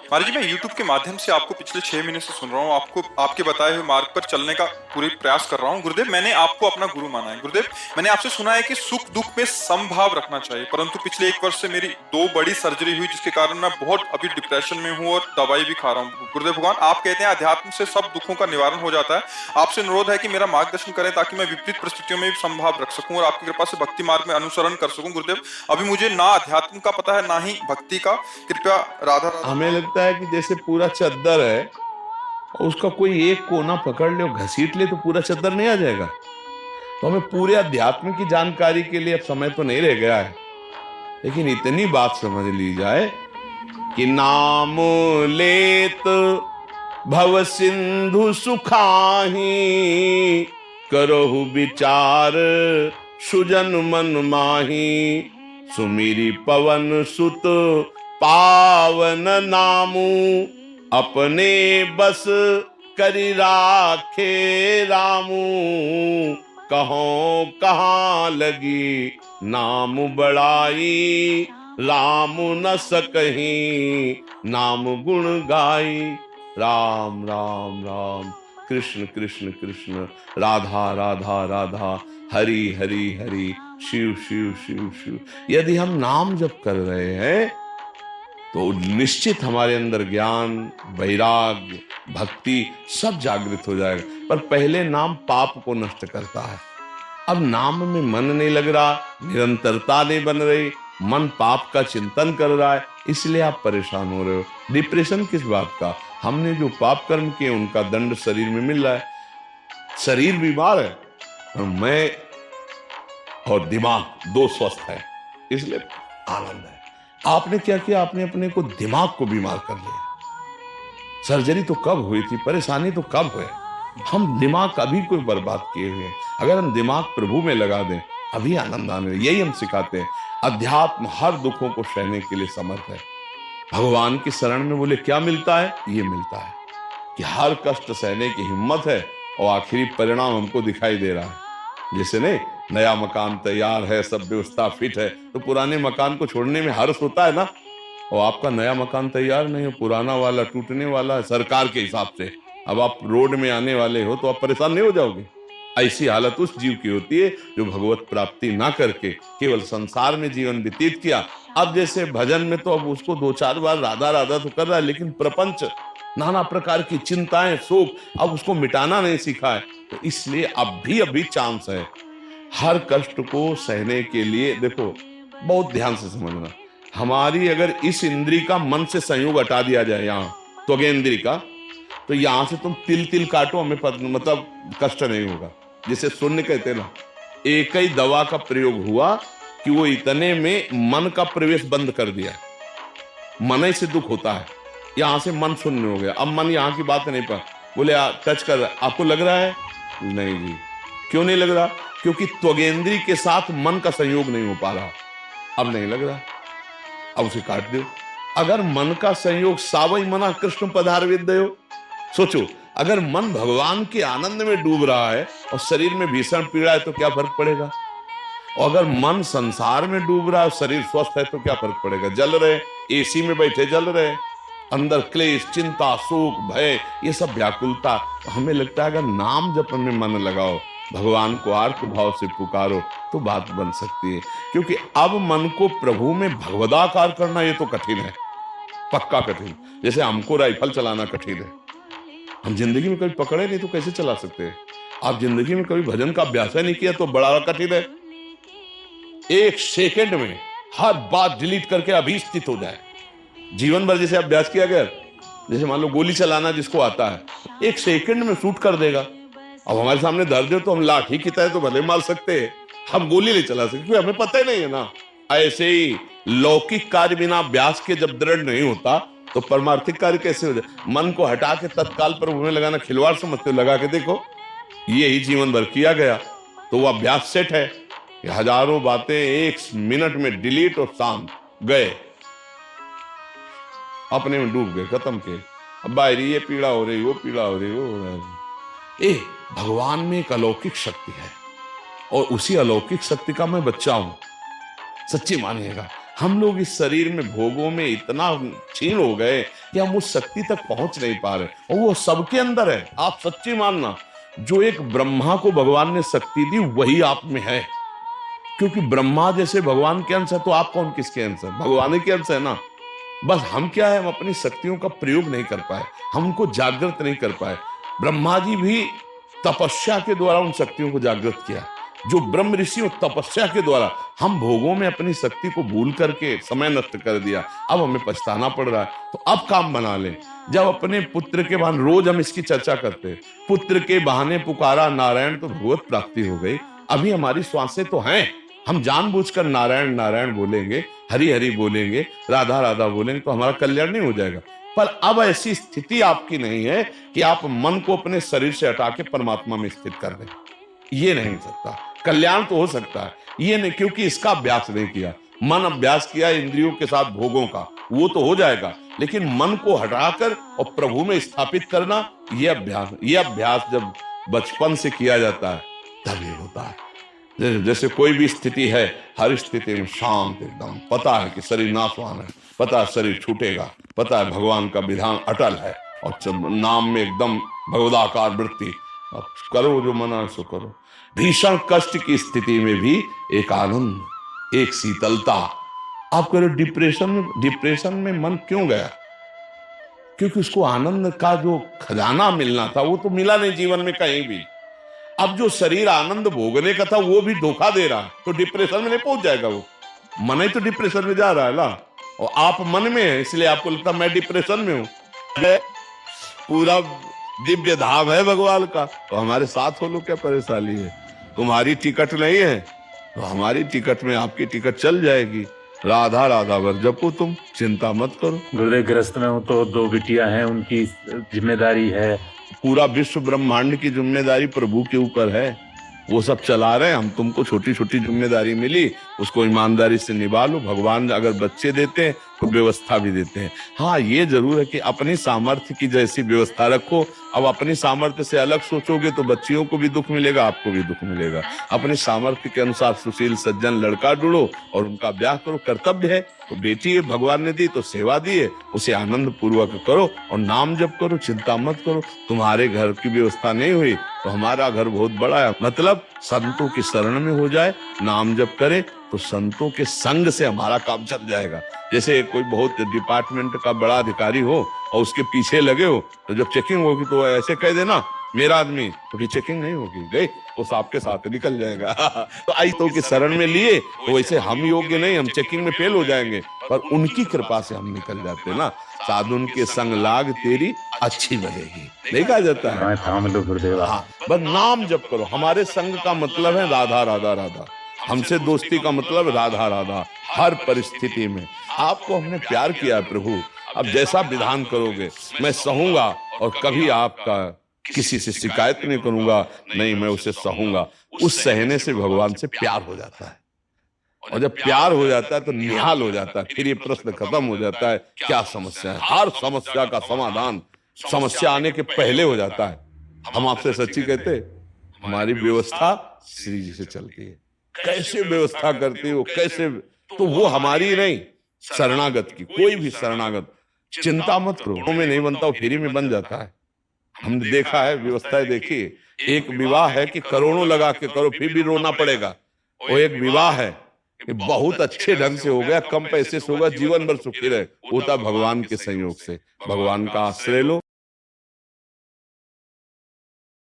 महाराज जी, मैं YouTube के माध्यम से आपको पिछले 6 महीने से सुन रहा हूँ। आपको आपके बताए हुए मार्ग पर चलने का पूरे प्रयास कर रहा हूँ। गुरुदेव, मैंने आपको अपना गुरु माना है। गुरुदेव, मैंने आपसे सुना है कि सुख दुख में समभाव रखना चाहिए, परंतु पिछले 1 वर्ष से मेरी 2 बड़ी सर्जरी हुई, जिसके कारण मैं बहुत अभी डिप्रेशन में हूँ और दवाई भी खा रहा हूँ। गुरुदेव भगवान, आप कहते हैं अध्यात्म से सब दुखों का निवारण हो जाता है। आपसे अनुरोध है कि मेरा मार्गदर्शन करें ताकि मैं विपरीत परिस्थितियों में भी समभाव रख सकूं और आपकी कृपा से भक्ति मार्ग में अनुसरण कर सकूं। गुरुदेव, अभी मुझे ना अध्यात्म का पता है ना ही भक्ति का। कृपया राधा राधा। हमें लगता है कि जैसे पूरा चद्दर है और उसका कोई एक कोना पकड़ ले और घसीट ले तो पूरा चद्दर नहीं आ जाएगा। तो हमें पूरे अध्यात्म की जानकारी के लिए अब समय तो नहीं रह गया है, लेकिन इतनी बात समझ ली जाए कि नाम लेत भव सिंधु सुखाही, करहु विचार सुजन मन माही, सुमिरी पवन सुत पावन नामू, अपने बस करि राखे रामू, कहो कहाँ लगी नाम बड़ाई, राम न सकहीं नाम गुण गाई। राम राम राम, कृष्ण कृष्ण कृष्ण, राधा राधा राधा, हरि हरि हरि, शिव शिव शिव शिव। यदि हम नाम जप कर रहे हैं तो निश्चित हमारे अंदर ज्ञान, वैराग्य, भक्ति सब जागृत हो जाएगा। पर पहले नाम पाप को नष्ट करता है। अब नाम में मन नहीं लग रहा, निरंतरता नहीं बन रही, मन पाप का चिंतन कर रहा है, इसलिए आप परेशान हो रहे हो। डिप्रेशन किस बात का? हमने जो पाप कर्म किए उनका दंड शरीर में मिल रहा है। शरीर बीमार है और मैं और दिमाग दो स्वस्थ है, इसलिए आनंद है। आपने क्या किया? आपने अपने को दिमाग को बीमार कर लिया। सर्जरी तो कब हुई थी, परेशानी तो कब हुई? हम दिमाग अभी कोई बर्बाद किए हुए हैं। अगर हम दिमाग प्रभु में लगा दें अभी आनंद आने। यही हम सिखाते हैं। अध्यात्म हर दुखों को सहने के लिए समर्थ है। भगवान की शरण में बोले क्या मिलता है? ये मिलता है कि हर कष्ट सहने की हिम्मत है और आखिरी परिणाम हमको दिखाई दे रहा है। जैसे नहीं, नया मकान तैयार है, सब व्यवस्था फिट है, तो पुराने मकान को छोड़ने में हर्ष होता है ना। और आपका नया मकान तैयार नहीं है, पुराना वाला टूटने वाला है सरकार के हिसाब से। अब आप रोड में आने वाले हो तो आप परेशान नहीं हो जाओगे? ऐसी हालत उस जीव की होती है जो भगवत प्राप्ति ना करके केवल संसार में जीवन व्यतीत किया। अब जैसे भजन में तो अब उसको 2-4 बार राधा राधा तो कर रहा है, लेकिन प्रपंच, नाना प्रकार की चिंताएं, शोक, अब उसको मिटाना नहीं सीखा है। तो इसलिए अब भी अभी चांस है। हर कष्ट को सहने के लिए देखो, बहुत ध्यान से समझना, हमारी अगर इस इंद्री का मन से संयोग हटा दिया जाए, यहाँ त्वगेंद्री का, तो यहां से तुम तिल तिल काटो, हमें मतलब कष्ट नहीं होगा। जैसे शून्य कहते ना, एक ही दवा का प्रयोग हुआ कि वो इतने में मन का प्रवेश बंद कर दिया। मन ही से दुख होता है, यहां से मन शून्य हो गया। अब मन यहाँ की बात नहीं पर बोले टच कर रहा है, आपको लग रहा है? नहीं जी। क्यों नहीं लग रहा? क्योंकि त्वगेंद्री के साथ मन का संयोग नहीं हो पा रहा। अब नहीं लग रहा, अब उसे काट दो। अगर मन का संयोग सावई मना कृष्ण पधार विद्यो, सोचो, अगर मन भगवान के आनंद में डूब रहा है और शरीर में भीषण पीड़ा है तो क्या फर्क पड़ेगा? और अगर मन संसार में डूब रहा है, शरीर स्वस्थ है तो क्या फर्क पड़ेगा? जल रहे, एसी में बैठे जल रहे, अंदर क्लेश, चिंता, शोक, भय, ये सब व्याकुलता। हमें लगता है अगर नाम जपन में मन लगाओ, भगवान को आर्त भाव से पुकारो तो बात बन सकती है। क्योंकि अब मन को प्रभु में भगवदाकार करना ये तो कठिन है, पक्का कठिन। जैसे हमको राइफल चलाना कठिन है, हम जिंदगी में कभी पकड़े नहीं तो कैसे चला सकते हैं? आप जिंदगी में कभी भजन का अभ्यास नहीं किया तो बड़ा कठिन है। एक सेकंड में हर बात डिलीट करके अभी स्थित हो जाए। जीवन भर जैसे अभ्यास किया गया, जैसे मान लो गोली चलाना जिसको आता है, एक सेकंड में शूट कर देगा। अब हमारे सामने दर्द है तो हम लाठी की तरह तो भले मार सकते हैं, हम गोली नहीं चला सकते क्योंकि हमें पता ही नहीं है ना। ऐसे ही लौकिक कार्य बिना अभ्यास के जब दृढ़ नहीं होता तो परमार्थिक कार्य कैसे हो जाए? मन को हटा के तत्काल पर मुंह में लगाना खिलवाड़ समझते हो? लगा के देखो, यही जीवन भर किया गया तो वो अभ्यास सेट है। हजारों बातें 1 मिनट में डिलीट और शांत गए, अपने में डूब गए, खत्म के। अब बाहरी ये पीड़ा हो रही, वो पीड़ा हो रही, वो हो रहा है। भगवान में एक अलौकिक शक्ति है और उसी अलौकिक शक्ति का मैं बच्चा हूं, सच्ची मानिएगा। हम लोग इस शरीर में भोगों में इतना क्षीण हो गए कि हम उस शक्ति तक पहुंच नहीं पा रहे, और वो सबके अंदर है। आप सच्ची मानना, जो एक ब्रह्मा को भगवान ने शक्ति दी वही आप में है, क्योंकि ब्रह्मा जैसे भगवान के अंश है तो आप कौन किसके अंश है? भगवान ही के अंश है ना। बस हम क्या है, हम अपनी शक्तियों का प्रयोग नहीं कर पाए, हम उनको जागृत नहीं कर पाए। ब्रह्मा जी भी तपस्या के द्वारा उन शक्तियों को जागृत किया। जो ब्रह्म ऋषियों तपस्या के द्वारा, हम भोगों में अपनी शक्ति को भूल करके समय नष्ट कर दिया, अब हमें पछताना पड़ रहा है। तो अब काम बना लें। जब अपने पुत्र के बहाने, रोज हम इसकी चर्चा करते हैं, पुत्र के बहाने पुकारा नारायण तो भगवत प्राप्ति हो गई। अभी हमारी श्वासें तो हैं, हम जानबूझकर नारायण नारायण बोलेंगे, हरि हरि बोलेंगे, राधा राधा बोलेंगे तो हमारा कल्याण नहीं हो जाएगा। पर अब ऐसी स्थिति आपकी नहीं है कि आप मन को अपने शरीर से हटा के परमात्मा में स्थित कर दें। ये नहीं हो सकता। कल्याण तो हो सकता है, ये नहीं, क्योंकि इसका अभ्यास नहीं किया। मन अभ्यास किया इंद्रियों के साथ भोगों का, वो तो हो जाएगा, लेकिन मन को हटाकर और प्रभु में स्थापित करना, ये अभ्यास जब बचपन से किया जाता है तब ये होता है। जैसे कोई भी स्थिति है, हर स्थिति में शांत एकदम, पता है कि शरीर नाशवान है, पता है शरीर छूटेगा, पता है भगवान का विधान अटल है, और नाम में एकदम भगवदाकार वृत्ति, अब करो जो मना सो करो। भीषण कष्ट की स्थिति में भी एक आनंद, एक शीतलता। आप करो डिप्रेशन में मन क्यों गया? क्योंकि उसको आनंद का जो खजाना मिलना था वो तो मिला नहीं जीवन में कहीं भी। अब जो शरीर आनंद भोगने का था वो भी धोखा दे रहा है, तो डिप्रेशन में नहीं पहुंच जाएगा वो। मन ही तो डिप्रेशन में जा रहा है ना, और आप मन में है, इसलिए आपको लगता मैं डिप्रेशन में हूं। पूरा दिव्य धाम है भगवान का, तो हमारे साथ हो लो, क्या परेशानी है? तुम्हारी टिकट नहीं है तो हमारी टिकट में आपकी टिकट चल जाएगी। राधा राधा वर जपो, तुम चिंता मत करो। गुरुदेव ग्रस्त में हूँ तो 2 बिटियां हैं, उनकी जिम्मेदारी है। पूरा विश्व ब्रह्मांड की जिम्मेदारी प्रभु के ऊपर है, वो सब चला रहे हैं। हम तुमको छोटी छोटी जिम्मेदारी मिली, उसको ईमानदारी से निभा लो। भगवान अगर बच्चे देते हैं तो व्यवस्था भी देते हैं। हाँ, ये जरूर है कि अपनी सामर्थ्य की जैसी व्यवस्था रखो। अब अपनी सामर्थ्य से अलग सोचोगे तो बच्चियों को भी दुख मिलेगा, आपको भी दुख मिलेगा। अपने सामर्थ्य के अनुसार सुशील सज्जन लड़का ढूंढो और उनका ब्याह करो। कर्तव्य है तो बेटी भगवान ने दी तो सेवा दी है, उसे आनंद पूर्वक करो और नाम जप करो, चिंता मत करो। तुम्हारे घर की व्यवस्था नहीं हुई तो हमारा घर बहुत बड़ा है, मतलब संतों की शरण में हो जाए, नाम जप करे तो संतों के संग से हमारा काम चल जाएगा। जैसे कोई बहुत डिपार्टमेंट का बड़ा अधिकारी हो और उसके पीछे लगे हो, तो जब चेकिंग होगी तो ऐसे कह देना मेरा आदमी, तो चेकिंग नहीं होगी, गए वो सांप के साथ निकल जाएगा। तो आयतों की शरण में लिए तो वैसे हम योग्य नहीं, हम चेकिंग में फेल हो जाएंगे, पर उनकी कृपा से हम निकल जाते ना। साधुन के संग लाग तेरी अच्छी बनेगी, नहीं कहा जाता है? थाम लो गुरुदेव। हाँ, बस नाम जप करो। हमारे संग का मतलब है राधा राधा राधा, हमसे दोस्ती का मतलब राधा राधा। हर परिस्थिति में आपको हमने प्यार किया प्रभु, अब जैसा विधान करोगे मैं सहूंगा और कभी आपका किसी से शिकायत नहीं करूंगा, नहीं मैं उसे सहूंगा। उस सहने से भगवान से प्यार हो जाता है, और जब प्यार हो जाता है तो निहाल हो जाता है। फिर ये प्रश्न खत्म हो जाता है, क्या समस्या है? हर समस्या का समाधान समस्या आने के पहले हो जाता है। हम आपसे सच्ची कहते, हमारी व्यवस्था श्री जी से चलती है। कैसे व्यवस्था करती हो, कैसे, तो वो हमारी नहीं, शरणागत की। कोई भी शरणागत चिंता मत करो, में नहीं बनता, फ्री में बन जाता है। हमने देखा है, व्यवस्थाएं देखी। एक विवाह है कि करोड़ों लगा के करो फिर भी रोना पड़ेगा, वो एक विवाह है कि बहुत अच्छे ढंग से हो गया, कम पैसे से होगा, जीवन भर सुखी रहे, होता भगवान के संयोग से। भगवान का आश्रय लो,